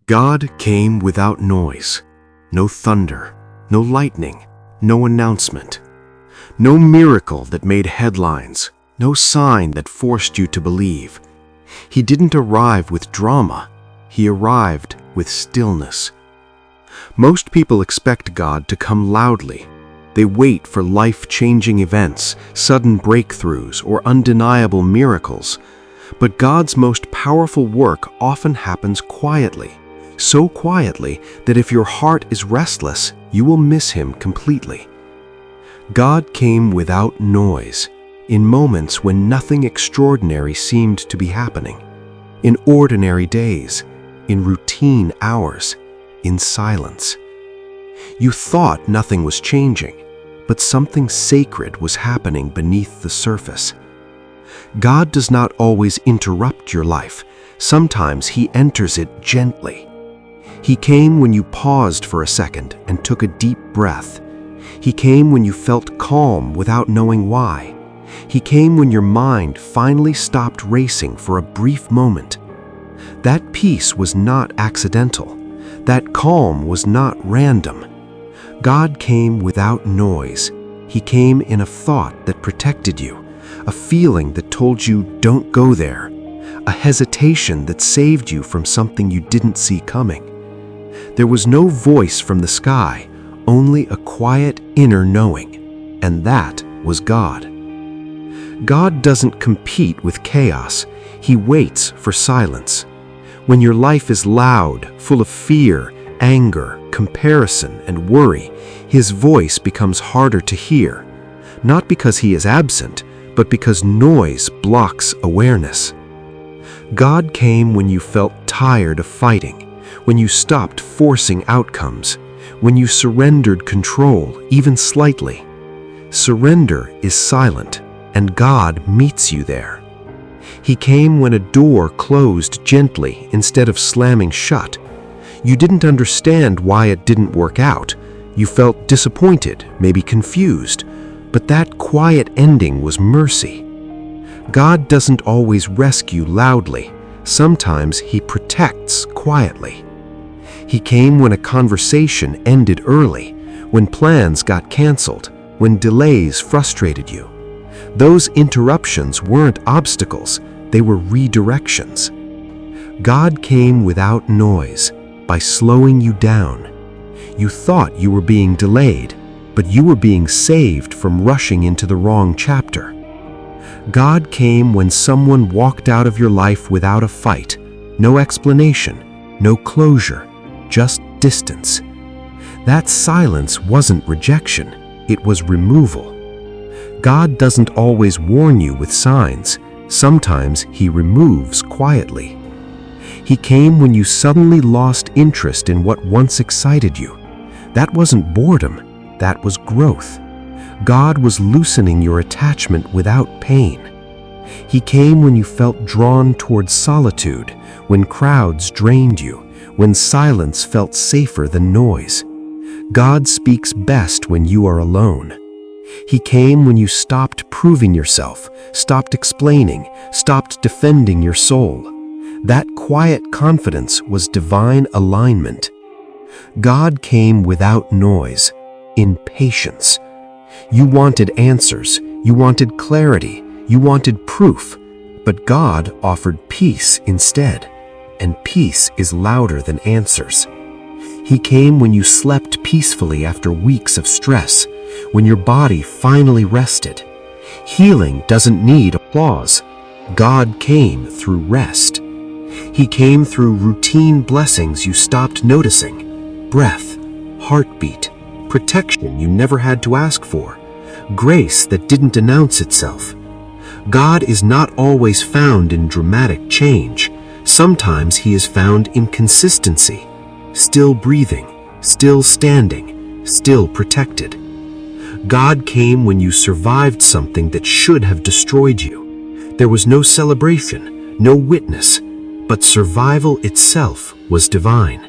God came without noise, no thunder, no lightning, no announcement, no miracle that made headlines, no sign that forced you to believe. He didn't arrive with drama, he arrived with stillness. Most people expect God to come loudly. They wait for life-changing events, sudden breakthroughs, or undeniable miracles. But God's most powerful work often happens quietly, so quietly that if your heart is restless, you will miss Him completely. God came without noise, in moments when nothing extraordinary seemed to be happening, in ordinary days, in routine hours, in silence. You thought nothing was changing, but something sacred was happening beneath the surface. God does not always interrupt your life. Sometimes He enters it gently. He came when you paused for a second and took a deep breath. He came when you felt calm without knowing why. He came when your mind finally stopped racing for a brief moment. That peace was not accidental. That calm was not random. God came without noise. He came in a thought that protected you, a feeling that told you don't go there, a hesitation that saved you from something you didn't see coming. There was no voice from the sky, only a quiet inner knowing, and that was God. God doesn't compete with chaos. He waits for silence. When your life is loud, full of fear, anger, comparison, and worry, His voice becomes harder to hear, not because He is absent, but because noise blocks awareness. God came when you felt tired of fighting, when you stopped forcing outcomes, when you surrendered control, even slightly. Surrender is silent, and God meets you there. He came when a door closed gently instead of slamming shut. You didn't understand why it didn't work out. You felt disappointed, maybe confused, but that quiet ending was mercy. God doesn't always rescue loudly. Sometimes He protects quietly. He came when a conversation ended early, when plans got canceled, when delays frustrated you. Those interruptions weren't obstacles, they were redirections. God came without noise, by slowing you down. You thought you were being delayed, but you were being saved from rushing into the wrong chapter. God came when someone walked out of your life without a fight, no explanation, no closure, just distance. That silence wasn't rejection, it was removal. God doesn't always warn you with signs. Sometimes He removes quietly. He came when you suddenly lost interest in what once excited you. That wasn't boredom, that was growth. God was loosening your attachment without pain. He came when you felt drawn towards solitude, when crowds drained you, when silence felt safer than noise. God speaks best when you are alone. He came when you stopped proving yourself, stopped explaining, stopped defending your soul. That quiet confidence was divine alignment. God came without noise, in patience. You wanted answers, you wanted clarity, you wanted proof, but God offered peace instead, and peace is louder than answers. He came when you slept peacefully after weeks of stress, when your body finally rested. Healing doesn't need applause. God came through rest. He came through routine blessings you stopped noticing, breath, heartbeat, protection you never had to ask for, grace that didn't announce itself. God is not always found in dramatic change. Sometimes He is found in consistency, still breathing, still standing, still protected. God came when you survived something that should have destroyed you. There was no celebration, no witness, but survival itself was divine.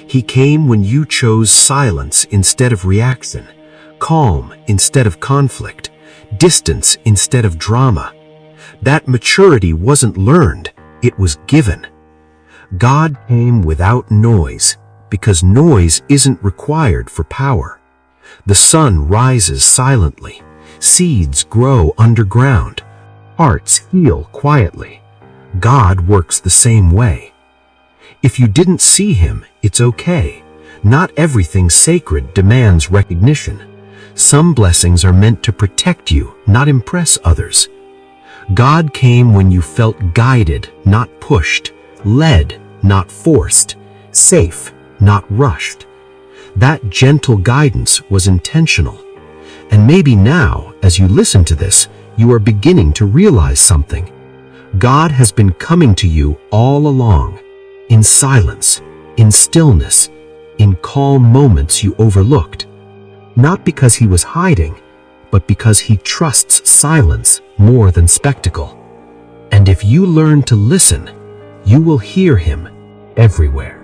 He came when you chose silence instead of reaction, calm instead of conflict, distance instead of drama. That maturity wasn't learned, it was given. God came without noise because noise isn't required for power. The sun rises silently, seeds grow underground, hearts heal quietly. God works the same way. If you didn't see him, it's okay. Not everything sacred demands recognition. Some blessings are meant to protect you, not impress others. God came when you felt guided, not pushed, led, not forced, safe, not rushed. That gentle guidance was intentional. And maybe now, as you listen to this, you are beginning to realize something. God has been coming to you all along, in silence, in stillness, in calm moments you overlooked. Not because he was hiding, but because he trusts silence more than spectacle. And if you learn to listen, you will hear him everywhere.